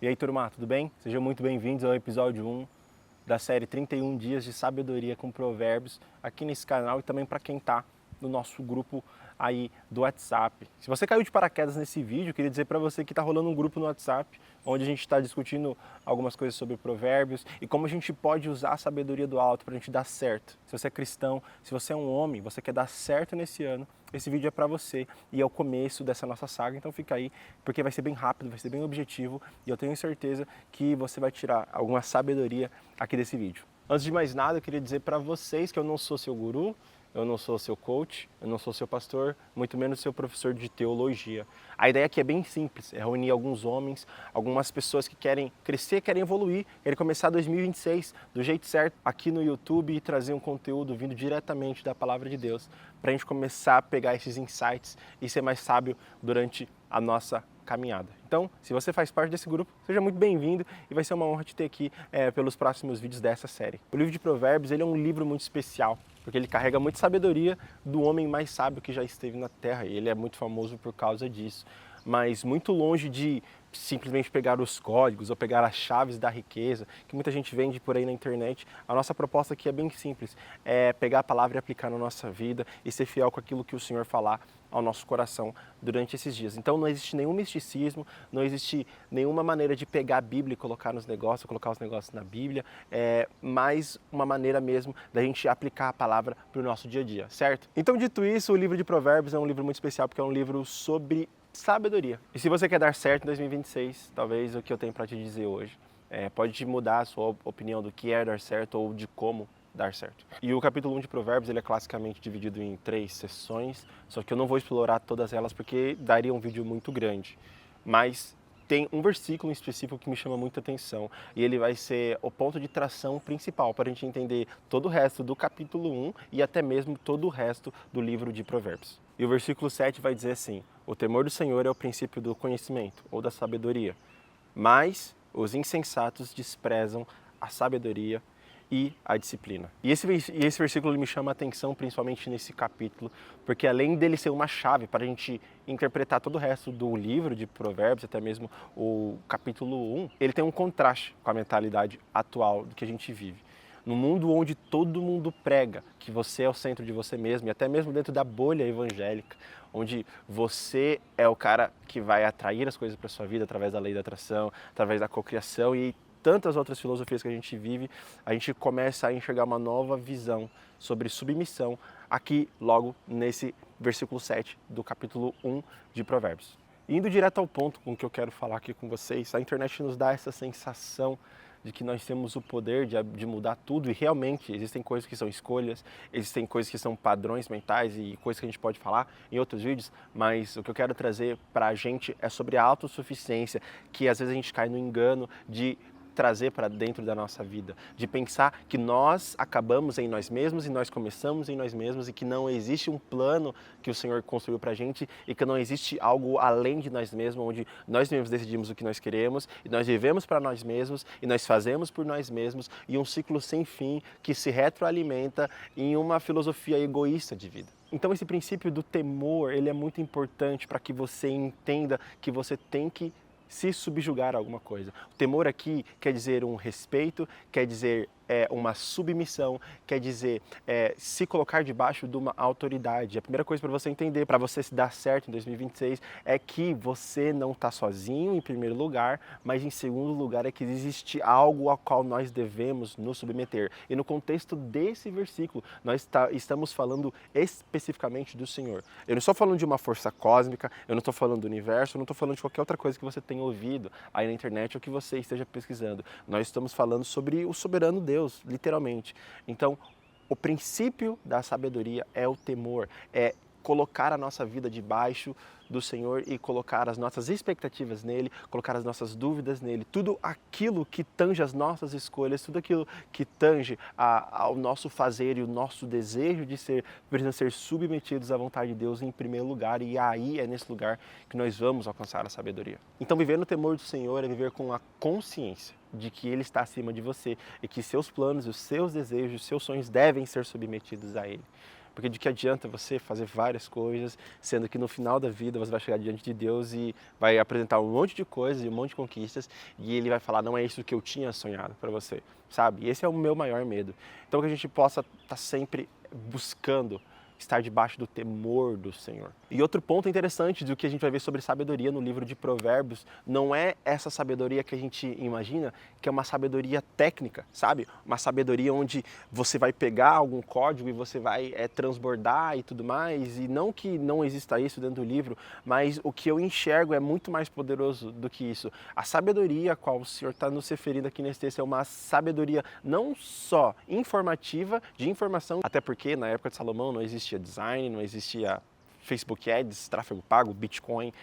E aí, turma, tudo bem? Sejam muito bem-vindos ao episódio 1 da série 31 Dias de Sabedoria com Provérbios aqui nesse canal e também para quem está no nosso grupo aí do WhatsApp. Se você caiu de paraquedas nesse vídeo, eu queria dizer para você que está rolando um grupo no WhatsApp onde a gente está discutindo algumas coisas sobre provérbios e como a gente pode usar a sabedoria do alto para a gente dar certo. Se você é cristão, se você é um homem, você quer dar certo nesse ano, esse vídeo é para você e é o começo dessa nossa saga, então fica aí, porque vai ser bem rápido, vai ser bem objetivo e eu tenho certeza que você vai tirar alguma sabedoria aqui desse vídeo. Antes de mais nada, eu queria dizer para vocês que eu não sou seu guru, eu não sou seu coach, eu não sou seu pastor, muito menos seu professor de teologia. A ideia aqui é bem simples, é reunir alguns homens, algumas pessoas que querem crescer, querem evoluir, querem começar 2026 do jeito certo aqui no YouTube e trazer um conteúdo vindo diretamente da Palavra de Deus, para a gente começar a pegar esses insights e ser mais sábio durante a nossa caminhada. Então, se você faz parte desse grupo, seja muito bem-vindo e vai ser uma honra te ter aqui pelos próximos vídeos dessa série. O livro de Provérbios ele é um livro muito especial, porque ele carrega muita sabedoria do homem mais sábio que já esteve na Terra, e ele é muito famoso por causa disso. Mas muito longe de simplesmente pegar os códigos ou pegar as chaves da riqueza, que muita gente vende por aí na internet, a nossa proposta aqui é bem simples, é pegar a palavra e aplicar na nossa vida e ser fiel com aquilo que o Senhor falar ao nosso coração durante esses dias. Então não existe nenhum misticismo, não existe nenhuma maneira de pegar a Bíblia e colocar nos negócios, colocar os negócios na Bíblia, mais uma maneira mesmo da gente aplicar a palavra para o nosso dia a dia, certo? Então, dito isso, o livro de Provérbios é um livro muito especial porque é um livro sobre sabedoria. E se você quer dar certo em 2026, talvez o que eu tenho para te dizer hoje pode mudar a sua opinião do que é dar certo ou de como dar certo. E o capítulo 1 de Provérbios ele é classicamente dividido em 3 sessões, só que eu não vou explorar todas elas porque daria um vídeo muito grande. Mas tem um versículo em específico que me chama muita atenção e ele vai ser o ponto de tração principal para a gente entender todo o resto do capítulo 1 e até mesmo todo o resto do livro de Provérbios. E o versículo 7 vai dizer assim: o temor do Senhor é o princípio do conhecimento ou da sabedoria, mas os insensatos desprezam a sabedoria e a disciplina. E esse versículo me chama a atenção principalmente nesse capítulo, porque além dele ser uma chave para a gente interpretar todo o resto do livro de Provérbios, até mesmo o capítulo 1, ele tem um contraste com a mentalidade atual do que a gente vive. No mundo onde todo mundo prega que você é o centro de você mesmo, e até mesmo dentro da bolha evangélica, onde você é o cara que vai atrair as coisas para sua vida através da lei da atração, através da cocriação e tantas outras filosofias que a gente vive, a gente começa a enxergar uma nova visão sobre submissão aqui logo nesse versículo 7 do capítulo 1 de Provérbios. Indo direto ao ponto com o que eu quero falar aqui com vocês, a internet nos dá essa sensação de que nós temos o poder de mudar tudo e realmente existem coisas que são escolhas, existem coisas que são padrões mentais e coisas que a gente pode falar em outros vídeos, mas o que eu quero trazer para a gente é sobre a autossuficiência, que às vezes a gente cai no engano de trazer para dentro da nossa vida, de pensar que nós acabamos em nós mesmos e nós começamos em nós mesmos e que não existe um plano que o Senhor construiu para a gente e que não existe algo além de nós mesmos, onde nós mesmos decidimos o que nós queremos e nós vivemos para nós mesmos e nós fazemos por nós mesmos e um ciclo sem fim que se retroalimenta em uma filosofia egoísta de vida. Então esse princípio do temor, ele é muito importante para que você entenda que você tem que se subjugar a alguma coisa. O temor aqui quer dizer um respeito, quer dizer uma submissão, quer dizer se colocar debaixo de uma autoridade. A primeira coisa para você entender, para você se dar certo em 2026, é que você não está sozinho em primeiro lugar, mas em segundo lugar é que existe algo ao qual nós devemos nos submeter. E no contexto desse versículo, nós estamos falando especificamente do Senhor. Eu não estou falando de uma força cósmica, eu não estou falando do universo, eu não estou falando de qualquer outra coisa que você tenha ouvido aí na internet ou que você esteja pesquisando. Nós estamos falando sobre o soberano Deus, literalmente. Então, o princípio da sabedoria é o temor, é colocar a nossa vida debaixo do Senhor e colocar as nossas expectativas nele, colocar as nossas dúvidas nele, tudo aquilo que tange as nossas escolhas, tudo aquilo que tange ao nosso fazer e o nosso desejo de precisam ser submetidos à vontade de Deus em primeiro lugar, e aí é nesse lugar que nós vamos alcançar a sabedoria. Então viver no temor do Senhor é viver com a consciência de que Ele está acima de você e que seus planos, os seus desejos, os seus sonhos devem ser submetidos a Ele. Porque de que adianta você fazer várias coisas, sendo que no final da vida você vai chegar diante de Deus e vai apresentar um monte de coisas e um monte de conquistas e Ele vai falar, não é isso que eu tinha sonhado para você, sabe? E esse é o meu maior medo. Então que a gente possa estar sempre buscando estar debaixo do temor do Senhor. E outro ponto interessante do que a gente vai ver sobre sabedoria no livro de Provérbios, não é essa sabedoria que a gente imagina, que é uma sabedoria técnica, sabe? Uma sabedoria onde você vai pegar algum código e você vai transbordar e tudo mais, e não que não exista isso dentro do livro, mas o que eu enxergo é muito mais poderoso do que isso. A sabedoria a qual o Senhor está nos referindo aqui nesse texto é uma sabedoria não só informativa, de informação, até porque na época de Salomão não existia design, não existia Facebook Ads, tráfego pago, Bitcoin,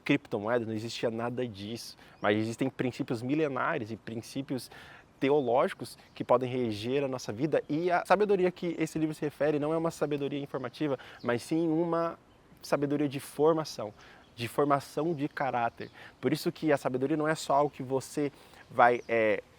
criptomoeda, não existia nada disso. Mas existem princípios milenares e princípios teológicos que podem reger a nossa vida, e a sabedoria que esse livro se refere não é uma sabedoria informativa, mas sim uma sabedoria de formação de caráter. Por isso que a sabedoria não é só algo que você vai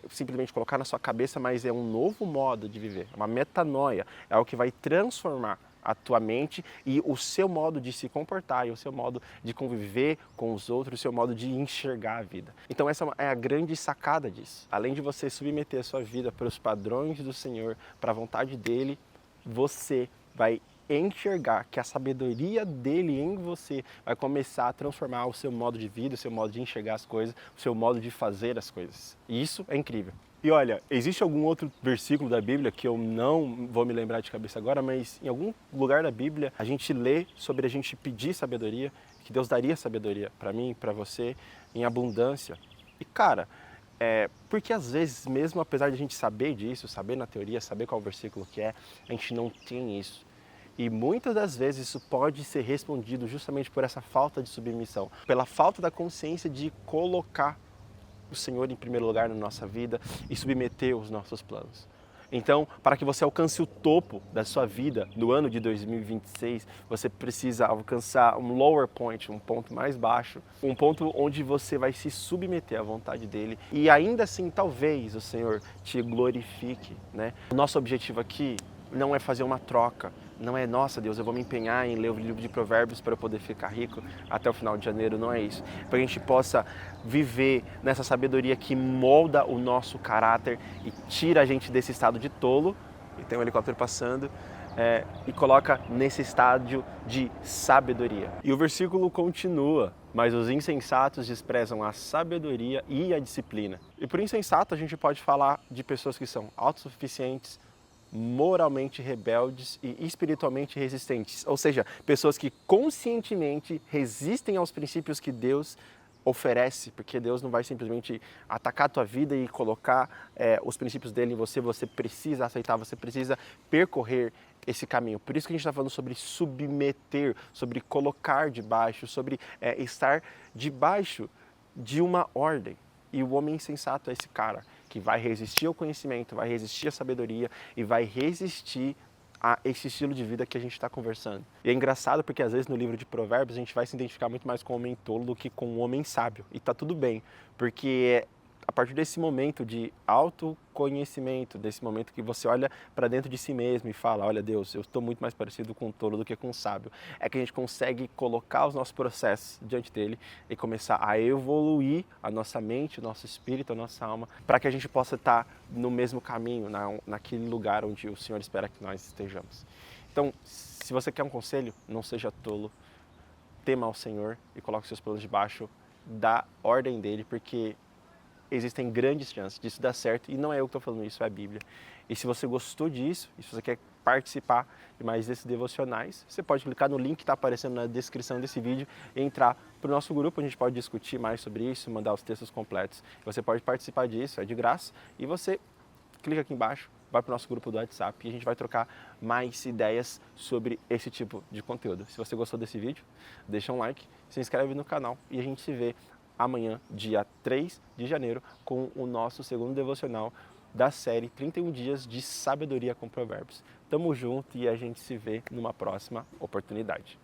simplesmente colocar na sua cabeça, mas é um novo modo de viver, uma metanoia, é algo que vai transformar a tua mente e o seu modo de se comportar e o seu modo de conviver com os outros, o seu modo de enxergar a vida. Então essa é a grande sacada disso. Além de você submeter a sua vida para os padrões do Senhor, para a vontade dele, você vai enxergar que a sabedoria dele em você vai começar a transformar o seu modo de vida, o seu modo de enxergar as coisas, o seu modo de fazer as coisas. E isso é incrível. E olha, existe algum outro versículo da Bíblia que eu não vou me lembrar de cabeça agora, mas em algum lugar da Bíblia a gente lê sobre a gente pedir sabedoria, que Deus daria sabedoria para mim, para você, em abundância. E cara, porque às vezes, mesmo apesar de a gente saber disso, saber na teoria, saber qual versículo que é, a gente não tem isso. E muitas das vezes isso pode ser respondido justamente por essa falta de submissão, pela falta da consciência de colocar o Senhor em primeiro lugar na nossa vida e submeter os nossos planos. Então, para que você alcance o topo da sua vida no ano de 2026, você precisa alcançar um lower point, um ponto mais baixo, um ponto onde você vai se submeter à vontade dele e ainda assim talvez o Senhor te glorifique, né? O nosso objetivo aqui não é fazer uma troca, não é, nossa Deus, eu vou me empenhar em ler o livro de Provérbios para eu poder ficar rico até o final de janeiro, não é isso. Para que a gente possa viver nessa sabedoria que molda o nosso caráter e tira a gente desse estado de tolo, e tem um helicóptero passando, e coloca nesse estádio de sabedoria. E o versículo continua, mas os insensatos desprezam a sabedoria e a disciplina. E por insensato a gente pode falar de pessoas que são autossuficientes, moralmente rebeldes e espiritualmente resistentes, ou seja, pessoas que conscientemente resistem aos princípios que Deus oferece, porque Deus não vai simplesmente atacar a tua vida e colocar os princípios dele em você, você precisa aceitar, você precisa percorrer esse caminho. Por isso que a gente está falando sobre submeter, sobre colocar debaixo, sobre estar debaixo de uma ordem. E o homem insensato é esse cara que vai resistir ao conhecimento, vai resistir à sabedoria e vai resistir a esse estilo de vida que a gente está conversando. E é engraçado porque às vezes no livro de Provérbios a gente vai se identificar muito mais com o homem tolo do que com o homem sábio. E tá tudo bem, porque a partir desse momento de autoconhecimento, desse momento que você olha para dentro de si mesmo e fala, olha Deus, eu estou muito mais parecido com um tolo do que com um sábio, é que a gente consegue colocar os nossos processos diante dele e começar a evoluir a nossa mente, o nosso espírito, a nossa alma, para que a gente possa estar no mesmo caminho, naquele lugar onde o Senhor espera que nós estejamos. Então, se você quer um conselho, não seja tolo, tema ao Senhor e coloque seus planos debaixo da ordem dele, porque existem grandes chances disso dar certo, e não é eu que estou falando isso, é a Bíblia. E se você gostou disso, e se você quer participar de mais desses devocionais, você pode clicar no link que está aparecendo na descrição desse vídeo e entrar para o nosso grupo, a gente pode discutir mais sobre isso, mandar os textos completos. Você pode participar disso, é de graça, e você clica aqui embaixo, vai para o nosso grupo do WhatsApp e a gente vai trocar mais ideias sobre esse tipo de conteúdo. Se você gostou desse vídeo, deixa um like, se inscreve no canal e a gente se vê amanhã, dia 3 de janeiro, com o nosso segundo devocional da série 31 Dias de Sabedoria com Provérbios. Tamo junto e a gente se vê numa próxima oportunidade.